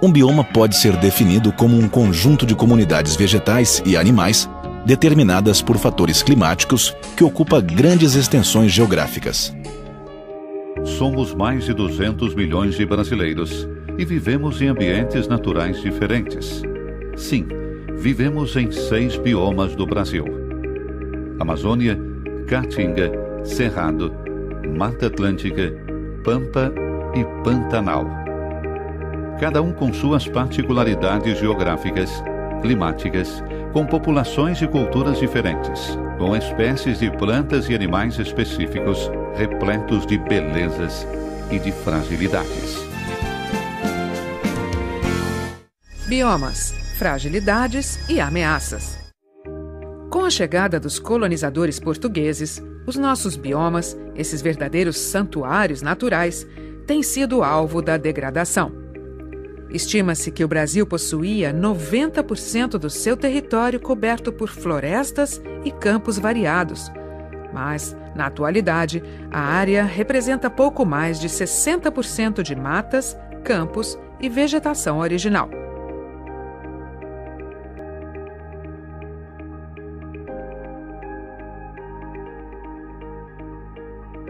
Um bioma pode ser definido como um conjunto de comunidades vegetais e animais determinadas por fatores climáticos que ocupa grandes extensões geográficas. Somos mais de 200 milhões de brasileiros e vivemos em ambientes naturais diferentes. Sim, vivemos em 6 biomas do Brasil: Amazônia, Caatinga, Cerrado, Mata Atlântica, Pampa e Pantanal. Cada um com suas particularidades geográficas, climáticas, com populações e culturas diferentes, com espécies de plantas e animais específicos, repletos de belezas e de fragilidades. Biomas, fragilidades e ameaças. Com a chegada dos colonizadores portugueses, os nossos biomas, esses verdadeiros santuários naturais, têm sido alvo da degradação. Estima-se que o Brasil possuía 90% do seu território coberto por florestas e campos variados. Mas, na atualidade, a área representa pouco mais de 60% de matas, campos e vegetação original.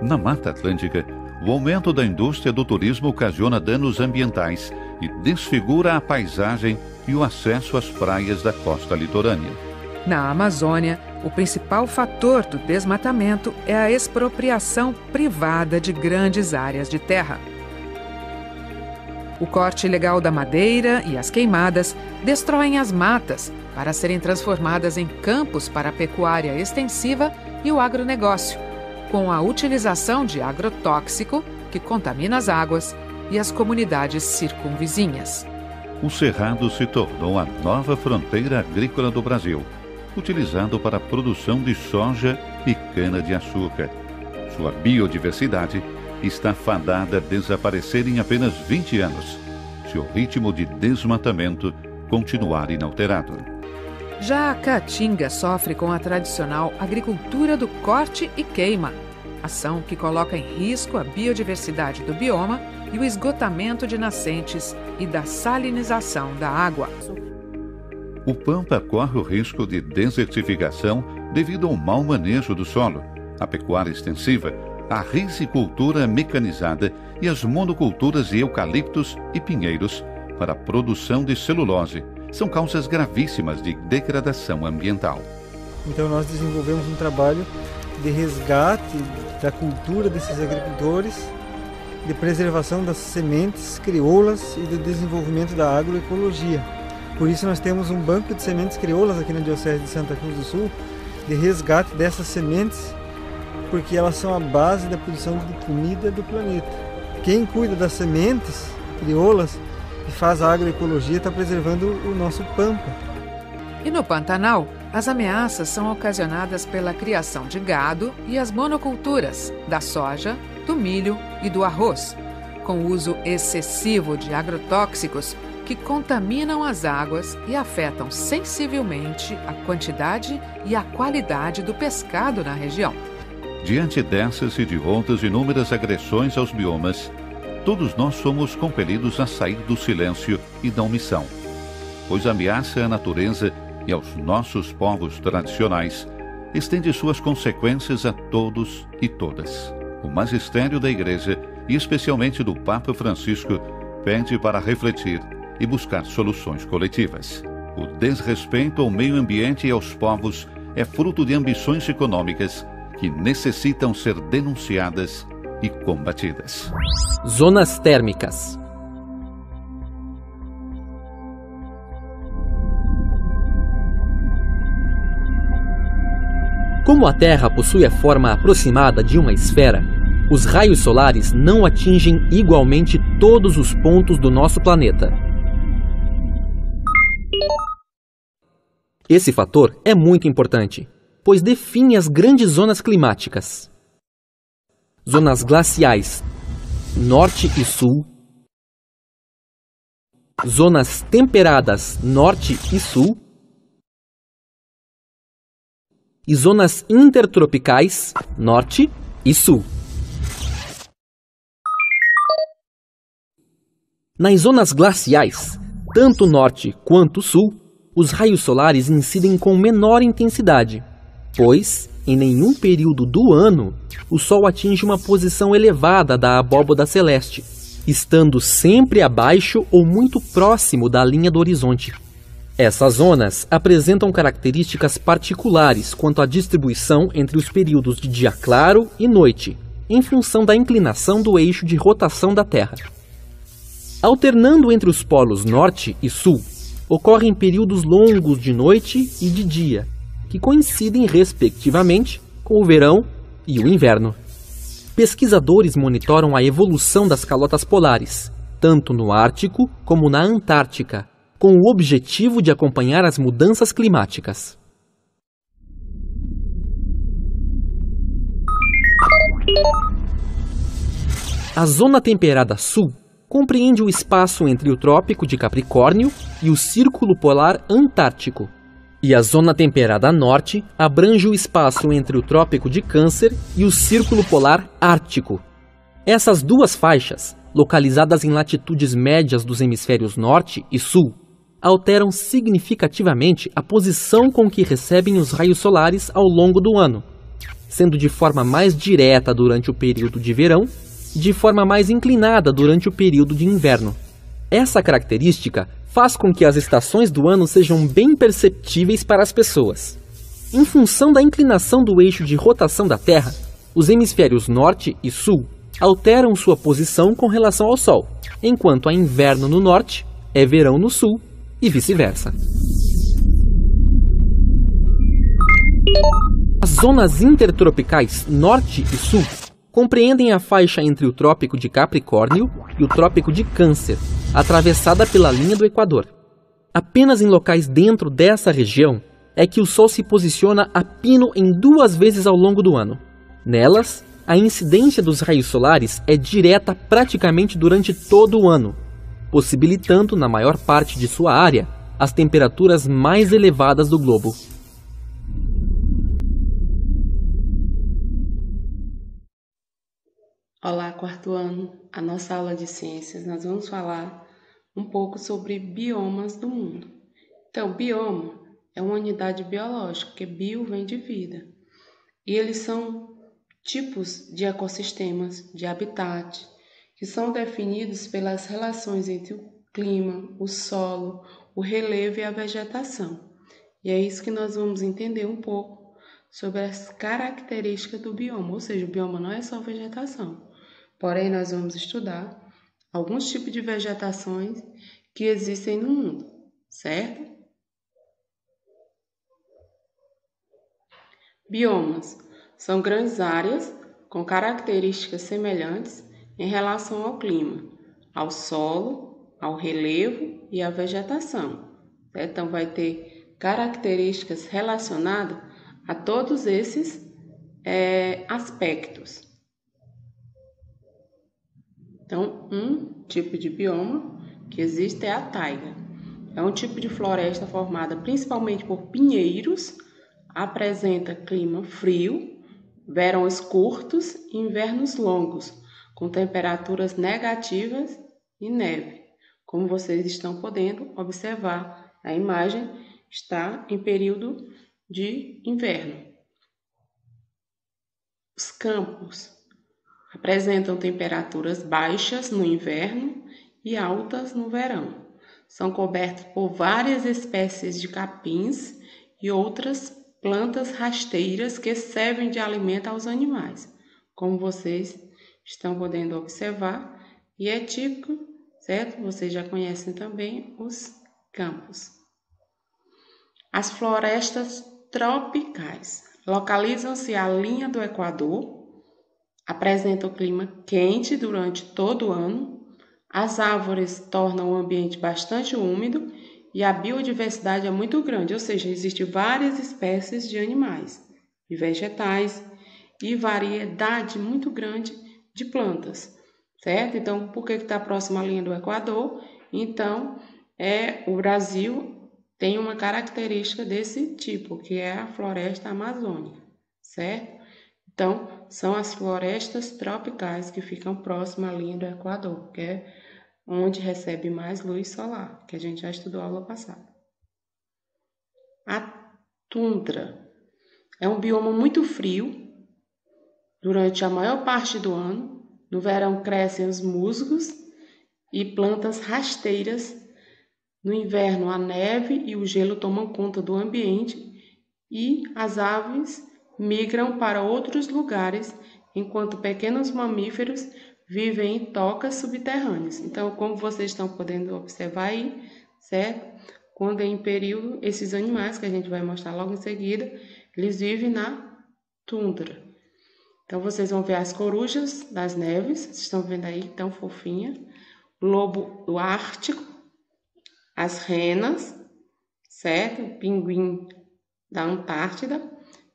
Na Mata Atlântica, o aumento da indústria do turismo ocasiona danos ambientais e desfigura a paisagem e o acesso às praias da costa litorânea. Na Amazônia, o principal fator do desmatamento é a expropriação privada de grandes áreas de terra. O corte ilegal da madeira e as queimadas destroem as matas para serem transformadas em campos para a pecuária extensiva e o agronegócio, com a utilização de agrotóxico que contamina as águas e as comunidades circunvizinhas. O Cerrado se tornou a nova fronteira agrícola do Brasil, utilizado para a produção de soja e cana-de-açúcar. Sua biodiversidade está fadada a desaparecer em apenas 20 anos, se o ritmo de desmatamento continuar inalterado. Já a Caatinga sofre com a tradicional agricultura do corte e queima, ação que coloca em risco a biodiversidade do bioma e o esgotamento de nascentes e da salinização da água. O Pampa corre o risco de desertificação devido ao mau manejo do solo, a pecuária extensiva, a risicultura mecanizada e as monoculturas de eucaliptos e pinheiros para a produção de celulose. São causas gravíssimas de degradação ambiental. Então nós desenvolvemos um trabalho de resgate da cultura desses agricultores, de preservação das sementes crioulas e do desenvolvimento da agroecologia. Por isso nós temos um banco de sementes crioulas aqui na Diocese de Santa Cruz do Sul, de resgate dessas sementes, porque elas são a base da produção de comida do planeta. Quem cuida das sementes crioulas e faz a agroecologia está preservando o nosso Pampa. E no Pantanal, as ameaças são ocasionadas pela criação de gado e as monoculturas da soja, do milho e do arroz, com o uso excessivo de agrotóxicos que contaminam as águas e afetam sensivelmente a quantidade e a qualidade do pescado na região. Diante dessas e de outras inúmeras agressões aos biomas, todos nós somos compelidos a sair do silêncio e da omissão, pois ameaça à natureza e aos nossos povos tradicionais, estende suas consequências a todos e todas. O magistério da Igreja, e especialmente do Papa Francisco, pede para refletir e buscar soluções coletivas. O desrespeito ao meio ambiente e aos povos é fruto de ambições econômicas que necessitam ser denunciadas e combatidas. Zonas térmicas. Como a Terra possui a forma aproximada de uma esfera, os raios solares não atingem igualmente todos os pontos do nosso planeta. Esse fator é muito importante, pois define as grandes zonas climáticas. Zonas glaciais, norte e sul. Zonas temperadas, norte e sul. E zonas intertropicais, norte e sul. Nas zonas glaciais, Tanto norte quanto sul, os raios solares incidem com menor intensidade, pois, em nenhum período do ano, o Sol atinge uma posição elevada da abóbada celeste, estando sempre abaixo ou muito próximo da linha do horizonte. Essas zonas apresentam características particulares quanto à distribuição entre os períodos de dia claro e noite, em função da inclinação do eixo de rotação da Terra. Alternando entre os polos norte e sul, ocorrem períodos longos de noite e de dia, que coincidem respectivamente com o verão e o inverno. Pesquisadores monitoram a evolução das calotas polares, tanto no Ártico como na Antártica, com o objetivo de acompanhar as mudanças climáticas. A zona temperada sul compreende o espaço entre o Trópico de Capricórnio e o Círculo Polar Antártico. E a zona temperada norte abrange o espaço entre o Trópico de Câncer e o Círculo Polar Ártico. Essas duas faixas, localizadas em latitudes médias dos hemisférios norte e sul, alteram significativamente a posição com que recebem os raios solares ao longo do ano, sendo de forma mais direta durante o período de verão e de forma mais inclinada durante o período de inverno. Essa característica faz com que as estações do ano sejam bem perceptíveis para as pessoas. Em função da inclinação do eixo de rotação da Terra, os hemisférios norte e sul alteram sua posição com relação ao Sol, enquanto há inverno no norte, é verão no sul e vice-versa. As zonas intertropicais norte e sul compreendem a faixa entre o Trópico de Capricórnio e o Trópico de Câncer, atravessada pela linha do Equador. Apenas em locais dentro dessa região é que o Sol se posiciona a pino em 2 vezes ao longo do ano. Nelas, a incidência dos raios solares é direta praticamente durante todo o ano, possibilitando, na maior parte de sua área, as temperaturas mais elevadas do globo. Olá, 4º ano. A nossa aula de ciências, nós vamos falar um pouco sobre biomas do mundo. Então, bioma é uma unidade biológica, que bio vem de vida. E eles são tipos de ecossistemas, de habitat, que são definidos pelas relações entre o clima, o solo, o relevo e a vegetação. E é isso que nós vamos entender um pouco sobre as características do bioma, ou seja, o bioma não é só vegetação. Porém, nós vamos estudar alguns tipos de vegetações que existem no mundo, certo? Biomas são grandes áreas com características semelhantes em relação ao clima, ao solo, ao relevo e à vegetação, certo? Então, vai ter características relacionadas a todos esses aspectos. Então, um tipo de bioma que existe é a taiga. É um tipo de floresta formada principalmente por pinheiros, apresenta clima frio, verões curtos e invernos longos, com temperaturas negativas e neve. Como vocês estão podendo observar, a imagem está em período de inverno. Os campos apresentam temperaturas baixas no inverno e altas no verão. São cobertos por várias espécies de capins e outras plantas rasteiras que servem de alimento aos animais, como vocês estão podendo observar, e é típico, certo? Vocês já conhecem também os campos. As florestas tropicais localizam-se à linha do Equador, apresentam clima quente durante todo o ano, as árvores tornam o ambiente bastante úmido e a biodiversidade é muito grande, ou seja, existem várias espécies de animais e vegetais e variedade muito grande de plantas, certo? Então, por que está próximo à linha do Equador? Então, o Brasil tem uma característica desse tipo, que é a floresta amazônica, certo? Então, são as florestas tropicais que ficam próximas à linha do Equador, que é onde recebe mais luz solar, que a gente já estudou a aula passada. A tundra é um bioma muito frio durante a maior parte do ano. No verão crescem os musgos e plantas rasteiras. No inverno a neve e o gelo tomam conta do ambiente e as aves migram para outros lugares, enquanto pequenos mamíferos vivem em tocas subterrâneas. Então, como vocês estão podendo observar aí, certo? Quando é em período, esses animais, que a gente vai mostrar logo em seguida, eles vivem na tundra. Então, vocês vão ver as corujas das neves, vocês estão vendo aí, tão fofinha. O lobo do Ártico, as renas, certo? O pinguim da Antártida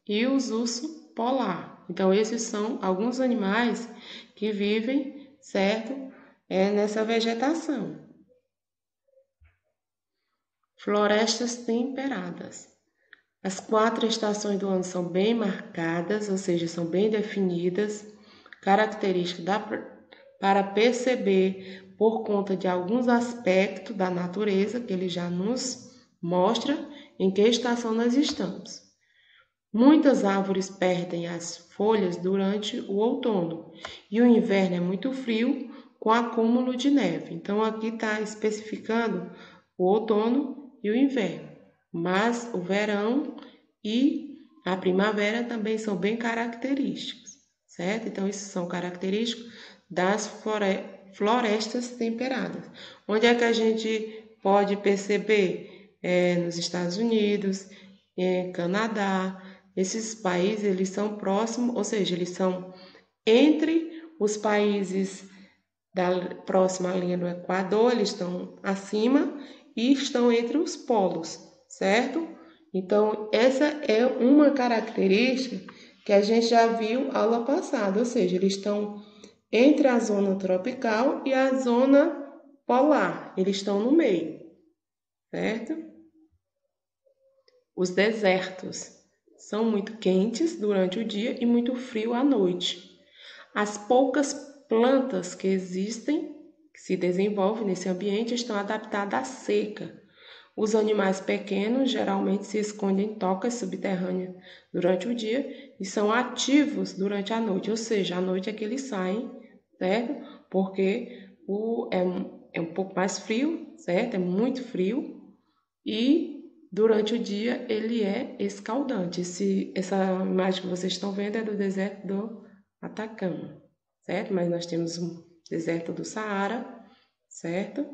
e os ursos polar. Então, esses são alguns animais que vivem, certo? Nessa vegetação. Florestas temperadas. As 4 estações do ano são bem marcadas, ou seja, são bem definidas, características para perceber por conta de alguns aspectos da natureza que ele já nos mostra em que estação nós estamos. Muitas árvores perdem as folhas durante o outono e o inverno é muito frio com acúmulo de neve. Então aqui está especificando o outono e o inverno, mas o verão e a primavera também são bem característicos, certo? Então isso são característicos das florestas temperadas. Onde é que a gente pode perceber? Nos Estados Unidos, Canadá. Esses países, eles são próximos, ou seja, eles são entre os países próxima à linha do Equador, eles estão acima e estão entre os polos, certo? Então, essa é uma característica que a gente já viu aula passada, ou seja, eles estão entre a zona tropical e a zona polar, eles estão no meio, certo? Os desertos são muito quentes durante o dia e muito frio à noite. As poucas plantas que existem, que se desenvolvem nesse ambiente, estão adaptadas à seca. Os animais pequenos geralmente se escondem em tocas subterrâneas durante o dia e são ativos durante a noite, ou seja, à noite é que eles saem, certo? Porque é um pouco mais frio, certo? É muito frio e durante o dia ele é escaldante. Essa imagem que vocês estão vendo é do deserto do Atacama, certo? Mas nós temos o deserto do Saara, certo?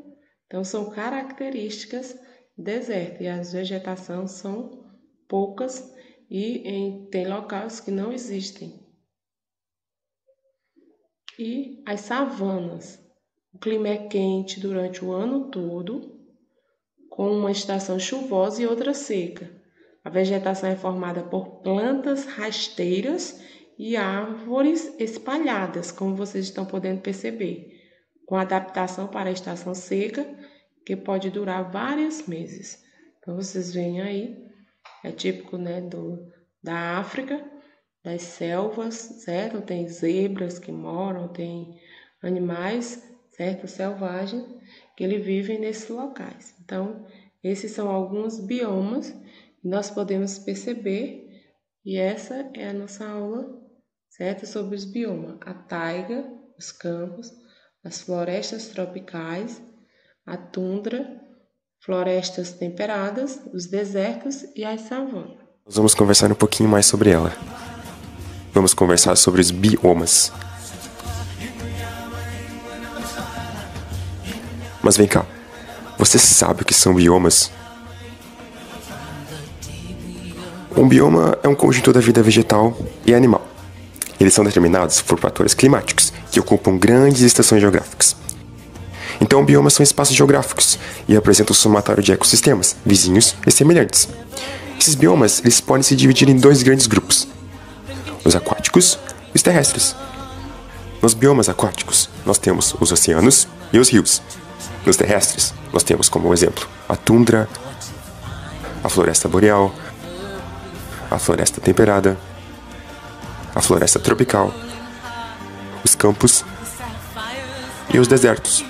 Então são características do deserto e as vegetações são poucas e tem locais que não existem. E as savanas. O clima é quente durante o ano todo, com uma estação chuvosa e outra seca. A vegetação é formada por plantas rasteiras e árvores espalhadas, como vocês estão podendo perceber, com adaptação para a estação seca, que pode durar vários meses. Então, vocês veem aí, é típico, né, da África, das selvas, certo? Tem zebras que moram, tem animais, certo? Selvagens, que eles vivem nesses locais. Então, esses são alguns biomas que nós podemos perceber, e essa é a nossa aula, certo? Sobre os biomas: a taiga, os campos, as florestas tropicais, a tundra, florestas temperadas, os desertos e as savanas. Nós vamos conversar um pouquinho mais sobre ela. Vamos conversar sobre os biomas. Mas vem cá, você sabe o que são biomas? Um bioma é um conjunto da vida vegetal e animal. Eles são determinados por fatores climáticos que ocupam grandes estações geográficas. Então, biomas são espaços geográficos e apresentam um somatório de ecossistemas, vizinhos e semelhantes. Esses biomas eles podem se dividir em 2 grandes grupos: os aquáticos e os terrestres. Nos biomas aquáticos, nós temos os oceanos e os rios. Nos terrestres, nós temos como exemplo a tundra, a floresta boreal, a floresta temperada, a floresta tropical, os campos e os desertos.